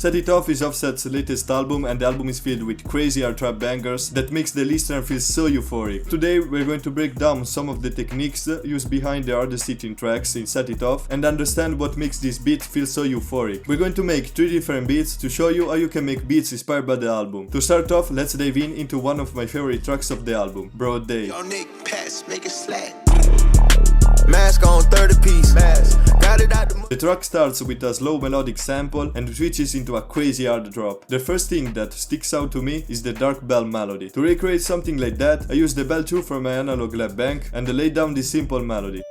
Set It Off is Offset's latest album, and the album is filled with crazy hard trap bangers that makes the listener feel so euphoric. Today we're going to break down some of the techniques used behind the hardest hitting tracks in Set It Off and understand what makes this beat feel so euphoric. We're going to make 3 different beats to show you how you can make beats inspired by the album. To start off, let's dive into one of my favorite tracks of the album, Broad Day. Yo, Nick, pass, make it slack. Mask on 30 piece. Got it out the track starts with a slow melodic sample and switches into a crazy hard drop. The first thing that sticks out to me is the dark bell melody. To recreate something like that, I used the bell 2 from my analog lab bank and I laid down this simple melody.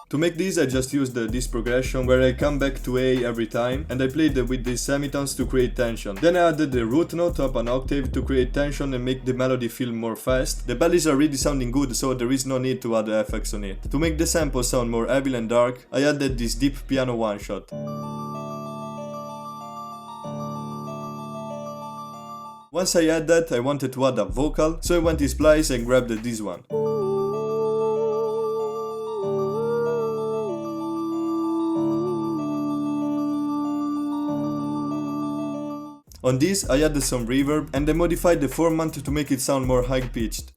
To make this, I just used this progression where I come back to A every time and I played with these semitones to create tension. Then I added the root note up an octave to create tension and make the melody feel more fast. The bells are already sounding good, so there is no need to add effects on it. To make the sample sound more evil and dark, I added this deep piano one shot. Once I had that, I wanted to add a vocal, so I went to Splice and grabbed this one. On this, I added some reverb and I modified the format to make it sound more high-pitched.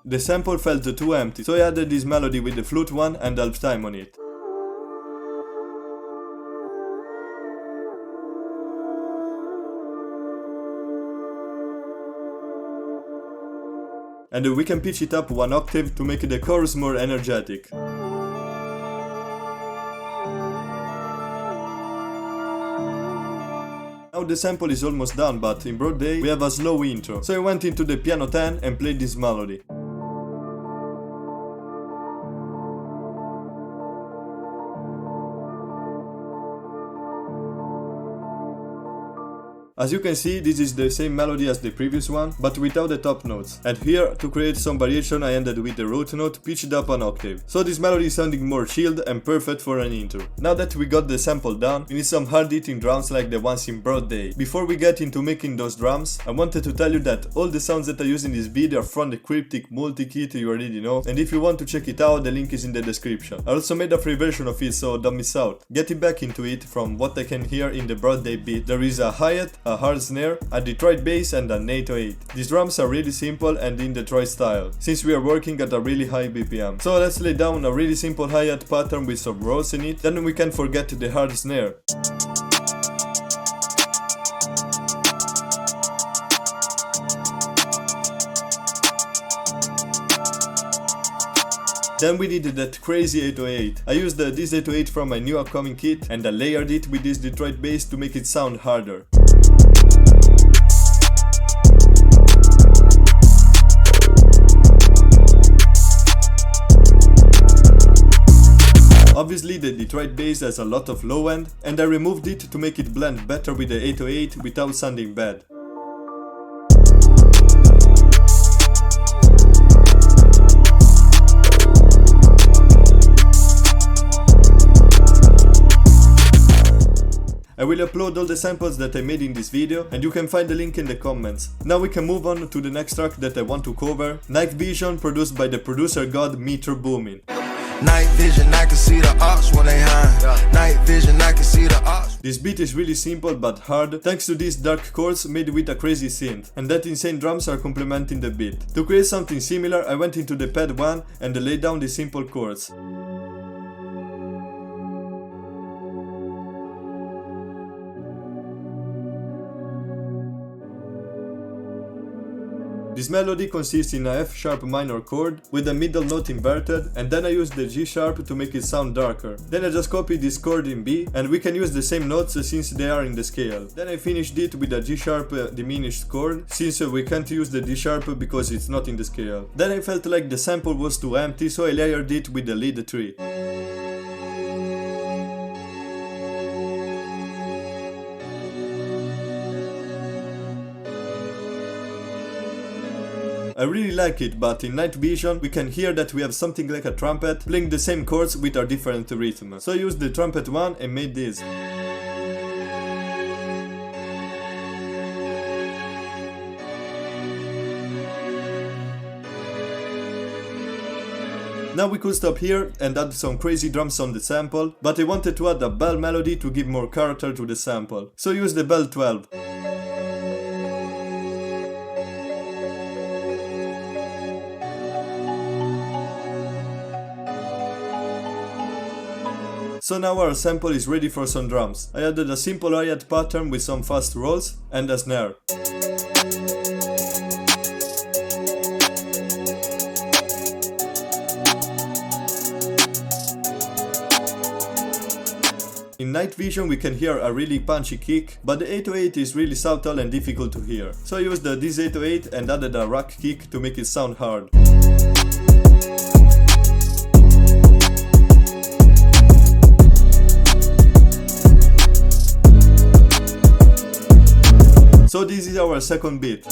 The sample felt too empty, so I added this melody with the flute one and half time on it. And we can pitch it up one octave to make the chorus more energetic. Now the sample is almost done, but in Broad Day we have a slow intro, so I went into the piano 10 and played this melody. As you can see, this is the same melody as the previous one, but without the top notes. And here, to create some variation, I ended with the root note pitched up an octave. So this melody is sounding more chilled and perfect for an intro. Now that we got the sample done, we need some hard-hitting drums like the ones in Broad Day. Before we get into making those drums, I wanted to tell you that all the sounds that I use in this video are from the Cryptic Multi Kit you already know, and if you want to check it out, the link is in the description. I also made a free version of it, so don't miss out. Getting back into it, from what I can hear in the Broad Day beat, there is a hi-hat, a hard snare, a Detroit bass and an 808. These drums are really simple and in Detroit style, since we are working at a really high BPM. So let's lay down a really simple hi-hat pattern with some rolls in it, then we can forget the hard snare. Then we needed that crazy 808. I used this 808 from my new upcoming kit and I layered it with this Detroit bass to make it sound harder. Obviously the Detroit bass has a lot of low end and I removed it to make it blend better with the 808 without sounding bad. I will upload all the samples that I made in this video and you can find the link in the comments. Now we can move on to the next track that I want to cover, Night Vision, produced by the producer god Meter Boomin. Night vision, I can see the ops when they hide. Night vision, I can see the ops. This beat is really simple but hard, thanks to these dark chords made with a crazy synth, and that insane drums are complementing the beat. To create something similar, I went into the pad 1 and laid down these simple chords. This melody consists in a F sharp minor chord with a middle note inverted, and then I used the G sharp to make it sound darker. Then I just copied this chord in B and we can use the same notes since they are in the scale. Then I finished it with a G sharp diminished chord, since we can't use the D sharp because it's not in the scale. Then I felt like the sample was too empty, so I layered it with the lead 3. I really like it, but in night vision we can hear that we have something like a trumpet playing the same chords with a different rhythm. So I used the trumpet one and made this. Now we could stop here and add some crazy drums on the sample, but I wanted to add a bell melody to give more character to the sample. So use the bell 12. So now our sample is ready for some drums. I added a simple hi-hat pattern with some fast rolls and a snare. In night vision we can hear a really punchy kick, but the 808 is really subtle and difficult to hear. So I used this 808 and added a rack kick to make it sound hard. So this is our second beat.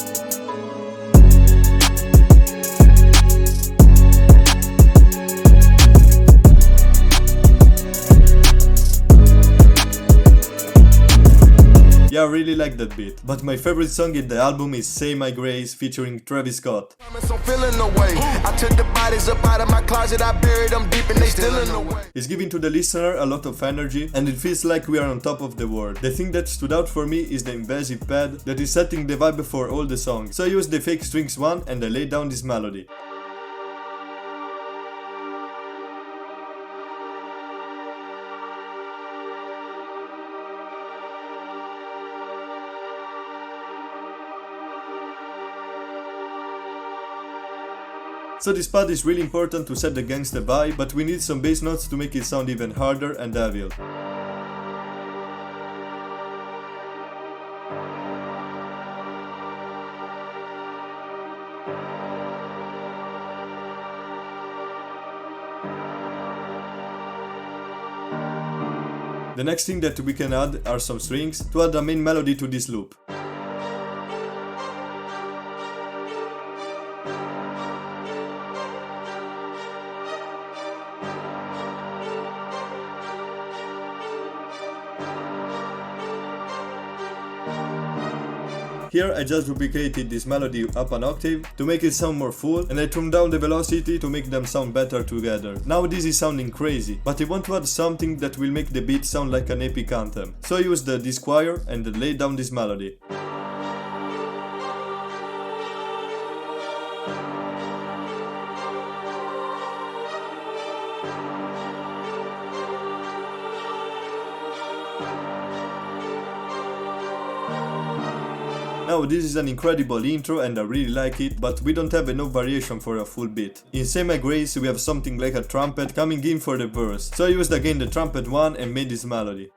Yeah, I really like that beat. But my favorite song in the album is Say My Grace featuring Travis Scott. It's giving to the listener a lot of energy and it feels like we are on top of the world. The thing that stood out for me is the invasive pad that is setting the vibe for all the songs. So I used the fake strings one and I laid down this melody. So this pad is really important to set the gangsta vibe, but we need some bass notes to make it sound even harder and evil. The next thing that we can add are some strings to add a main melody to this loop. Here I just duplicated this melody up an octave to make it sound more full, and I turned down the velocity to make them sound better together. Now this is sounding crazy, but I want to add something that will make the beat sound like an epic anthem. So I used this choir and laid down this melody. Now this is an incredible intro and I really like it, but we don't have enough variation for a full beat. In Say My Grace we have something like a trumpet coming in for the verse, so I used again the trumpet one and made this melody.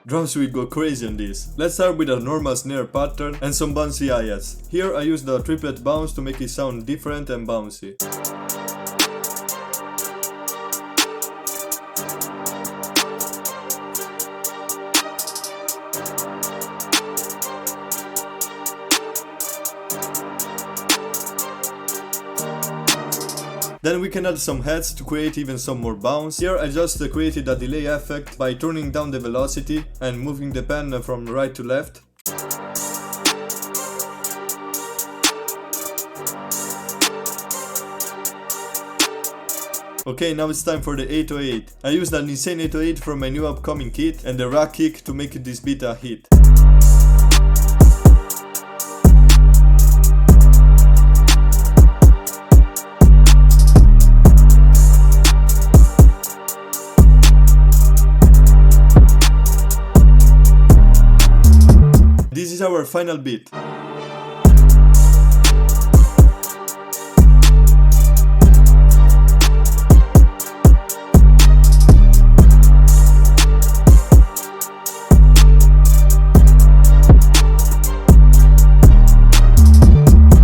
Drums will go crazy on this. Let's start with a normal snare pattern and some bouncy hi-hats. Here I use the triplet bounce to make it sound different and bouncy. Then we can add some heads to create even some more bounce. Here I just created a delay effect by turning down the velocity and moving the pen from right to left. Okay, now it's time for the 808. I used an insane 808 from my new upcoming kit and the rack kick to make this beat a hit. This is our final beat.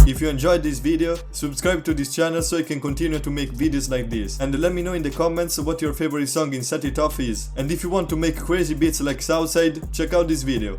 If you enjoyed this video, subscribe to this channel so I can continue to make videos like this. And let me know in the comments what your favorite song in Set It Off is. And if you want to make crazy beats like Southside, check out this video.